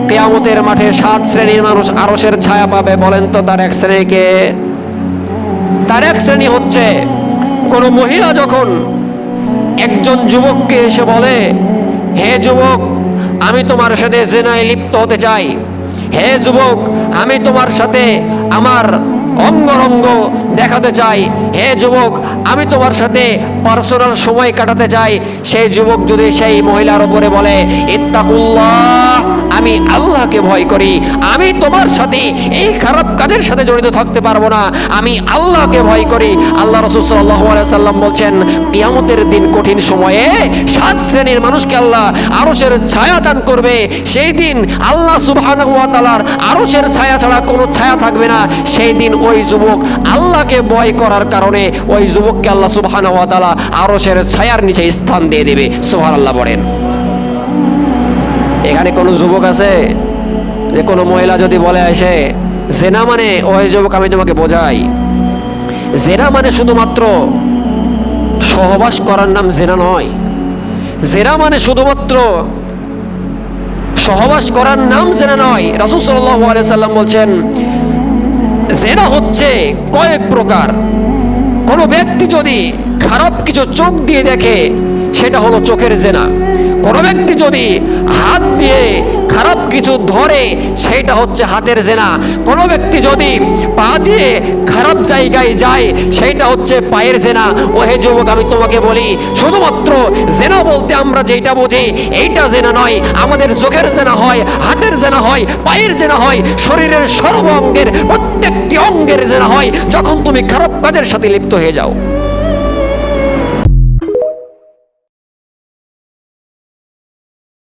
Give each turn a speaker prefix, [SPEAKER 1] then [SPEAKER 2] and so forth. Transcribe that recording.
[SPEAKER 1] কিয়ামতের মাঠে 7 শ্রেণীর মানুষ আরশের ছায়া পাবে। বলেন তো তার এক শ্রেণীকে? তার এক শ্রেণী হচ্ছে, কোন মহিলা যখন একজন যুবককে এসে বলে, হে যুবক, আমি তোমার সাথে জিনায় লিপ্ত হতে চাই, হে যুবক, আমি তোমার সাথে আমার অঙ্গরঙ্গ দেখাতে চাই, হে যুবক, আমি তোমার সাথে পার্সোনাল সময় কাটাতে চাই। সেই যুবক যদি সেই মহিলার উপরে বলে, ইত্তাকুল্লাহ, আমি আল্লাহকে ভয় করি, আমি তোমার সাথে এই খারাপ কাজের সাথে জড়িত থাকতে পারবো না, আমি আল্লাহকে ভয় করি। আল্লাহ রাসূল সাল্লাল্লাহু আলাইহি সাল্লাম বলছেন, কিয়ামতের দিন কঠিন সময়ে 7 শ্রেণীর মানুষকে আল্লাহ আরশের ছায়া দান করবে। সেই দিন আল্লাহ সুবহানাহু ওয়া তাআলার আরশের ছায়া ছাড়া কোনো ছায়া থাকবে না। সেই দিন ওই যুবক আল্লাহকে ভয় করার কারণে ওই যুবককে আল্লাহ সুবহানাহু ওয়া তাআলা আরশের ছায়ার নিচে স্থান দিয়ে দেবে। সুবহানাল্লাহ বলেন। এখানে কোনো যুবক আছে যে কোনো মহিলা যদি বলে আসে জেনা মানে, ওই যুবক আমি তোমাকে বোঝাই, জেনা মানে শুধুমাত্র সহবাস করার নাম জেনা নয়। জেনা মানে শুধুমাত্র সহবাস করার নাম জেনা নয়। রাসূল সাল্লাল্লাহু আলাইহি সাল্লাম বলছেন, জেনা হচ্ছে কয়েক প্রকার। কোনো ব্যক্তি যদি খারাপ কিছু চোখ দিয়ে দেখে, সেটা হলো চোখের জেনা। কোনো ব্যক্তি যদি হাত দিয়ে খারাপ কিছু ধরে, সেটা হচ্ছে হাতের জেনা। কোনো ব্যক্তি যদি পা দিয়ে খারাপ জায়গায় যায়, সেটা হচ্ছে পায়ের জেনা। ও হে যুবক, আমি তোমাকে বলি, শুধুমাত্র জেনা বলতে আমরা যেটা বুঝি এইটা জেনা নয়। আমাদের চোখের জেনা হয়, হাতের জেনা হয়, পায়ের জেনা হয়, শরীরের সর্ব অঙ্গের প্রত্যেকটি অঙ্গের জেনা হয় যখন তুমি খারাপ কাজের সাথে লিপ্ত হয়ে যাও।